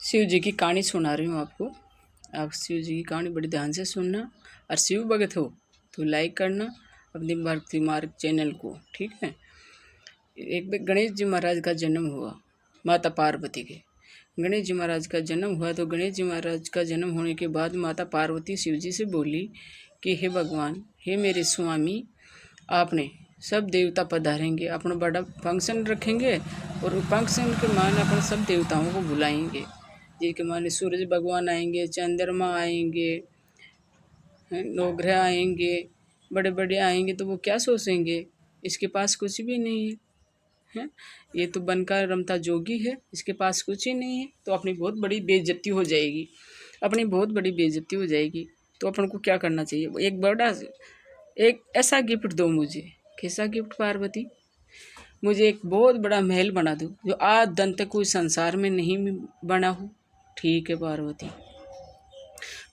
शिव जी की कहानी सुना रही हूँ आपको। आप शिव जी की कहानी बड़ी ध्यान से सुनना और शिव भगत हो तो लाइक करना अपनी भक्ति मार्ग चैनल को, ठीक है। एक बार गणेश जी महाराज का जन्म हुआ माता पार्वती के। गणेश जी महाराज का जन्म हुआ तो गणेश जी महाराज का जन्म होने के बाद माता पार्वती शिव जी से बोली कि हे भगवान, हे मेरे स्वामी, आपने सब देवता पधारेंगे, अपना बड़ा फंक्शन रखेंगे और फंक्शन के मान अपन सब देवताओं को बुलाएंगे। जिसके माने सूरज भगवान आएंगे, चंद्रमा आएंगे, नवग्रह आएंगे, बड़े बड़े आएंगे। तो वो क्या सोचेंगे, इसके पास कुछ भी नहीं है, ये तो बनकर रमता जोगी है, इसके पास कुछ ही नहीं है। तो अपनी बहुत बड़ी बेइज्जती हो जाएगी, अपनी बहुत बड़ी बेइज्जती हो जाएगी। तो अपन को क्या करना चाहिए, एक बड़ा एक ऐसा गिफ्ट दो मुझे। कैसा गिफ्ट पार्वती? मुझे एक बहुत बड़ा महल बना दो जो आज दिन तक कोई संसार में नहीं बना हो। ठीक है पार्वती।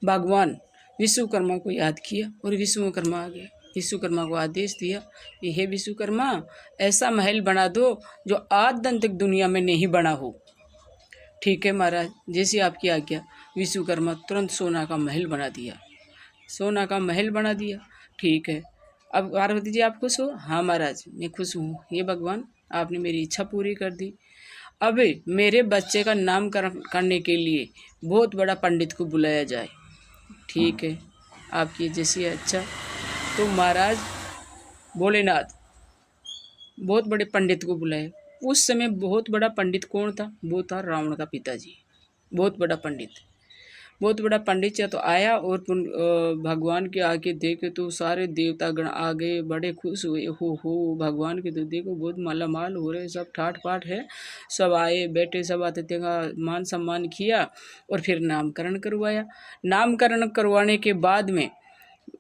भगवान विश्वकर्मा को याद किया और विश्वकर्मा आ गया। विश्वकर्मा को आदेश दिया कि हे विश्वकर्मा, ऐसा महल बना दो जो आज दिन तक दुनिया में नहीं बना हो। ठीक है महाराज, जैसी आपकी आज्ञा। विश्वकर्मा तुरंत सोना का महल बना दिया, सोना का महल बना दिया। ठीक है, अब पार्वती जी आप खुश हो? हाँ महाराज, मैं खुश हूँ। ये भगवान, आपने मेरी इच्छा पूरी कर दी। अब मेरे बच्चे का नामकरण करने के लिए बहुत बड़ा पंडित को बुलाया जाए। ठीक है, आपकी जैसी अच्छा। तो महाराज भोलेनाथ बहुत बड़े पंडित को बुलाए। उस समय बहुत बड़ा पंडित कौन था? वो था रावण का पिताजी। बहुत बड़ा पंडित, बहुत बड़ा पंडित या तो आया और भगवान के आके देखे तो सारे देवता गण आ गए, बड़े खुश हुए। हो भगवान के तो देखो बहुत माला माल हो रहे, सब ठाट पाठ है। सब आए बैठे, सब अतिथि का मान सम्मान किया और फिर नामकरण करवाया। नामकरण करवाने के बाद में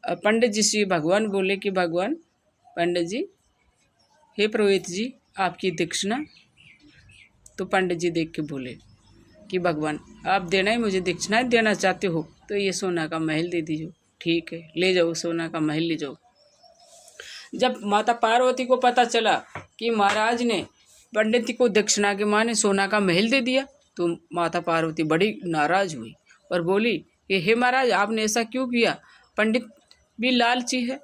पंडित जी से भगवान बोले कि भगवान, पंडित जी, हे पुरोहित जी, आपकी दक्षिणा। तो पंडित जी देख के बोले कि भगवान, आप देना ही मुझे दक्षिणा देना चाहते हो तो ये सोना का महल दे दीजिए। ठीक है, ले जाओ, सोना का महल ले जाओ। जब माता पार्वती को पता चला कि महाराज ने पंडित को दक्षिणा के माने सोना का महल दे दिया तो माता पार्वती बड़ी नाराज हुई और बोली कि हे महाराज, आपने ऐसा क्यों किया? पंडित भी लालची है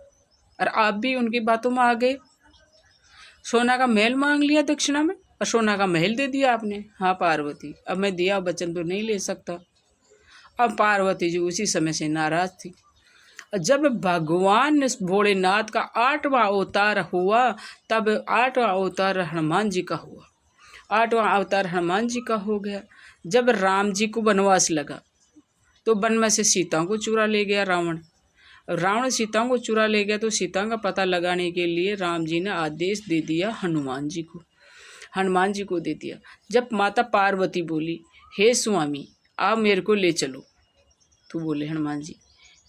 और आप भी उनकी बातों में आ गए। सोना का महल मांग लिया दक्षिणा में और सोना का महल दे दिया आपने। हाँ पार्वती, अब मैं दिया वचन तो नहीं ले सकता। अब पार्वती जी उसी समय से नाराज थी। जब भगवान भोलेनाथ का 8वां अवतार हुआ तब 8वां अवतार हनुमान जी का हुआ। 8वां अवतार हनुमान जी का हो गया। जब राम जी को वनवास लगा तो वन में से सीता को चुरा ले गया रावण। रावण सीता को चुरा ले गया तो सीता का पता लगाने के लिए राम जी ने आदेश दे दिया हनुमान जी को, हनुमान जी को दे दिया। जब माता पार्वती बोली हे स्वामी, आप मेरे को ले चलो, तो बोले हनुमान जी,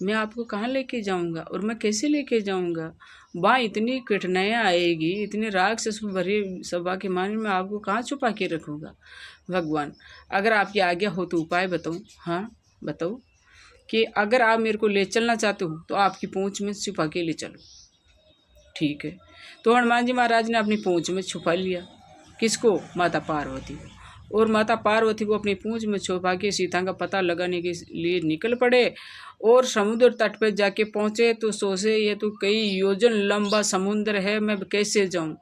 मैं आपको कहाँ लेके जाऊंगा और मैं कैसे लेके जाऊंगा? वहाँ इतनी कठिनाइयाँ आएगी, इतने राक्षस भरी सभा के माने मैं आपको कहाँ छुपा के रखूँगा? भगवान, अगर आपकी आज्ञा हो तो उपाय बताऊँ। हाँ बताओ कि अगर आप मेरे को ले चलना चाहते हो तो आपकी पूंछ में छुपा के ले चलो। ठीक है, तो हनुमान जी महाराज ने अपनी पूंछ में छुपा लिया। किसको? माता पार्वती को। और माता पार्वती को अपनी पूंछ में छुपा के सीता का पता लगाने के लिए निकल पड़े और समुद्र तट पर जाके पहुँचे तो सोचे ये तो कई योजन लंबा समुद्र है, मैं कैसे जाऊँ?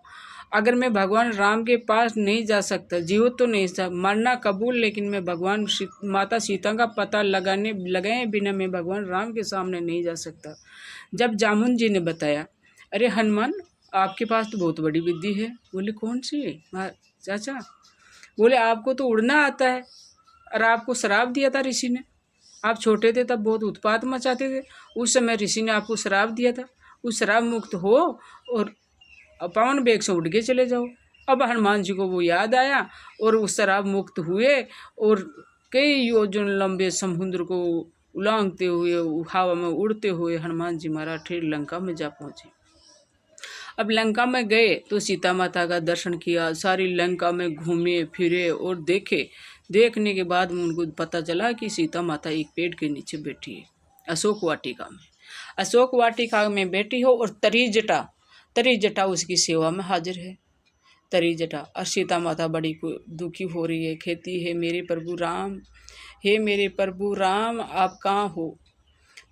अगर मैं भगवान राम के पास नहीं जा सकता, जीवित तो नहीं था, मरना कबूल, लेकिन मैं भगवान माता सीता का पता लगाए बिना मैं भगवान राम के सामने नहीं जा सकता। जब जामुन जी ने बताया, अरे हनुमान, आपके पास तो बहुत बड़ी विद्धि है। बोले कौन सी? चाचा बोले आपको तो उड़ना आता है और आपको श्राप दिया था ऋषि ने। आप छोटे थे तब बहुत उत्पात मचाते थे, उस समय ऋषि ने आपको श्राप दिया था। उस श्राप मुक्त हो और पवन वेग से उड़ के चले जाओ। अब हनुमान जी को वो याद आया और उस श्राप मुक्त हुए और कई योजन लंबे समुद्र को उलांघते हुए हवा में उड़ते हुए हनुमान जी महाराज फिर लंका में जा पहुँचे। अब लंका में गए तो सीता माता का दर्शन किया, सारी लंका में घूमे फिरे और देखे। देखने के बाद उनको पता चला कि सीता माता एक पेड़ के नीचे बैठी है, अशोक वाटिका में। अशोक वाटिका में बैठी हो और तरी जटा उसकी सेवा में हाजिर है। तरी जटा। और सीता माता बड़ी दुखी हो रही है, कहती है मेरे प्रभु राम, हे मेरे प्रभु राम आप कहाँ हो।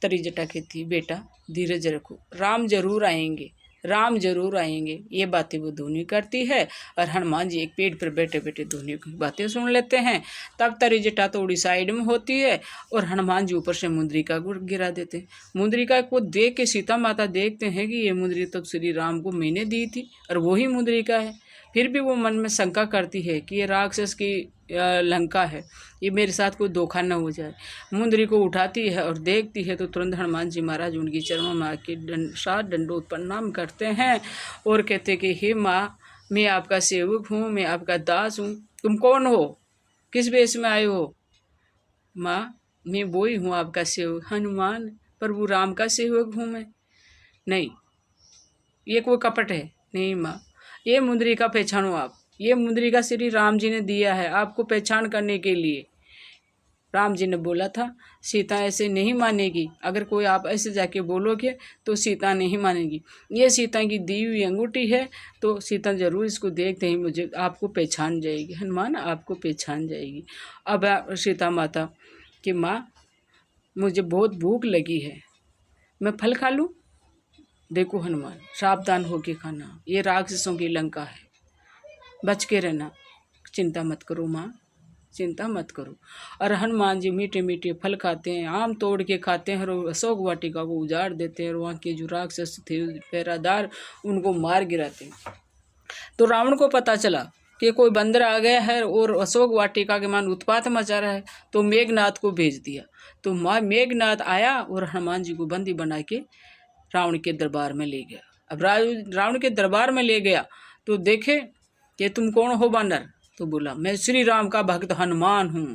तरी जटा कहती बेटा धीरज रखो, राम जरूर आएंगे, राम जरूर आएंगे। ये बातें वो दोनों करती है और हनुमान जी एक पेड़ पर बैठे बैठे दोनों की बातें सुन लेते हैं। तब तरी जटा थोड़ी साइड में होती है और हनुमान जी ऊपर से मुंद्रिका को गिरा देते हैं। मुंद्रिका को देख के सीता माता देखते हैं कि ये मुंद्री तो श्री राम को मैंने दी थी और वही मुंद्रिका है। फिर भी वो मन में शंका करती है कि ये राक्षस की लंका है, ये मेरे साथ कोई धोखा न हो जाए। मुंदरी को उठाती है और देखती है तो तुरंत हनुमान जी महाराज उनकी चरणों में आके 7 दंडोत प्रणाम करते हैं और कहते कि हे माँ, मैं आपका सेवक हूँ, मैं आपका दास हूँ। तुम कौन हो, किस वेश में आए हो। माँ मैं वो ही हूँ आपका सेवक, हनुमान प्रभु राम का सेवक हूँ मैं। नहीं, ये कोई कपट है। नहीं माँ, ये मुंदरी का पहचानो आप, ये मुंदरी का श्री राम जी ने दिया है आपको पहचान करने के लिए। राम जी ने बोला था सीता ऐसे नहीं मानेगी, अगर कोई आप ऐसे जाके बोलोगे तो सीता नहीं मानेगी। ये सीता की दी हुई अंगूठी है, तो सीता जरूर इसको देखते ही मुझे आपको पहचान जाएगी, हनुमान आपको पहचान जाएगी। अब सीता माता कि माँ मुझे बहुत भूख लगी है, मैं फल खा लूँ। देखो हनुमान सावधान होके खाना, ये राक्षसों की लंका है, बच के रहना, चिंता मत करो माँ, चिंता मत करो। और हनुमान जी मीठे मीठे फल खाते हैं, आम तोड़ के खाते हैं और अशोक वाटिका को उजाड़ देते हैं और वहाँ के जो राक्षस थे पहरादार उनको मार गिराते हैं। तो रावण को पता चला कि कोई बंदर आ गया है और अशोक वाटिका के मान उत्पात मचा रहा है, तो मेघनाथ को भेज दिया। तो माँ मेघनाथ आया और हनुमान जी को बंदी बना के रावण के दरबार में ले गया। अब रावण के दरबार में ले गया तो देखे कि तुम कौन हो बानर। तो बोला मैं श्री राम का भक्त हनुमान हूँ।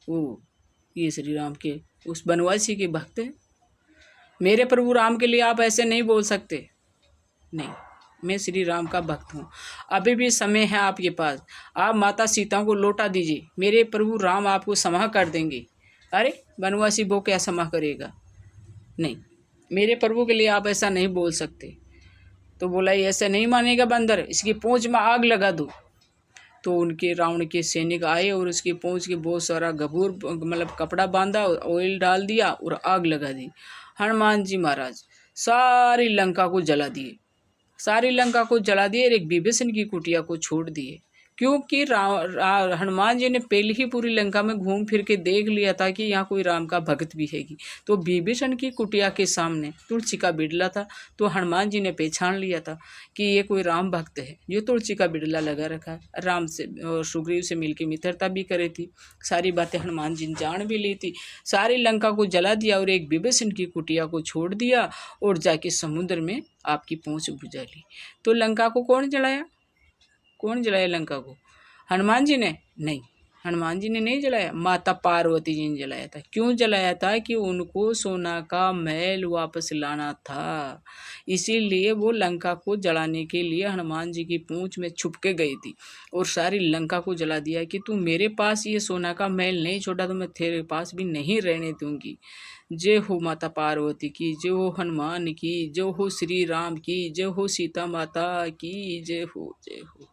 वो ये श्री राम के उस बनवासी के भक्त हैं, मेरे प्रभु राम के लिए आप ऐसे नहीं बोल सकते। नहीं, मैं श्री राम का भक्त हूँ, अभी भी समय है आपके पास, आप माता सीता को लौटा दीजिए, मेरे प्रभु राम आपको क्षमा कर देंगे। अरे बनवासी वो क्या क्षमा करेगा, नहीं मेरे प्रभु के लिए आप ऐसा नहीं बोल सकते। तो बोला ये ऐसा नहीं मानेगा बंदर, इसकी पूंछ में आग लगा दो। तो उनके रावण के सैनिक आए और उसकी पूंछ के बहुत सारा गबूर मतलब कपड़ा बांधा, ऑयल डाल दिया और आग लगा दी। हनुमान जी महाराज सारी लंका को जला दिए, सारी लंका को जला दिए और एक विभीषण की कुटिया को छोड़ दिए, क्योंकि हनुमान जी ने पहले ही पूरी लंका में घूम फिर के देख लिया था कि यहाँ कोई राम का भक्त भी हैगी। तो विभीषण की कुटिया के सामने तुलसी का बिड़ला था, तो हनुमान जी ने पहचान लिया था कि ये कोई राम भक्त है, जो तुलसी का बिड़ला लगा रखा है। राम से और सुग्रीव से मिलकर मित्रता भी करी थी, सारी बातें हनुमान जी ने जान भी ली थी। सारी लंका को जला दिया और एक विभीषण की कुटिया को छोड़ दिया और जाके समुद्र में आपकी पूंछ बुझा ली। तो लंका को कौन जलाया, कौन जलाया लंका को, हनुमान जी ने? नहीं, हनुमान जी ने नहीं जलाया, माता पार्वती जी ने जलाया था। क्यों जलाया था कि उनको सोना का महल वापस लाना था, इसीलिए वो लंका को जलाने के लिए हनुमान जी की पूंछ में छुप के गई थी और सारी लंका को जला दिया कि तू मेरे पास ये सोना का महल नहीं छोड़ा तो मैं तेरे पास भी नहीं रहने दूंगी। जय हो माता पार्वती की, जय हो हनुमान की, जय हो श्री राम की, जय हो सीता माता की, जय हो, जय हो।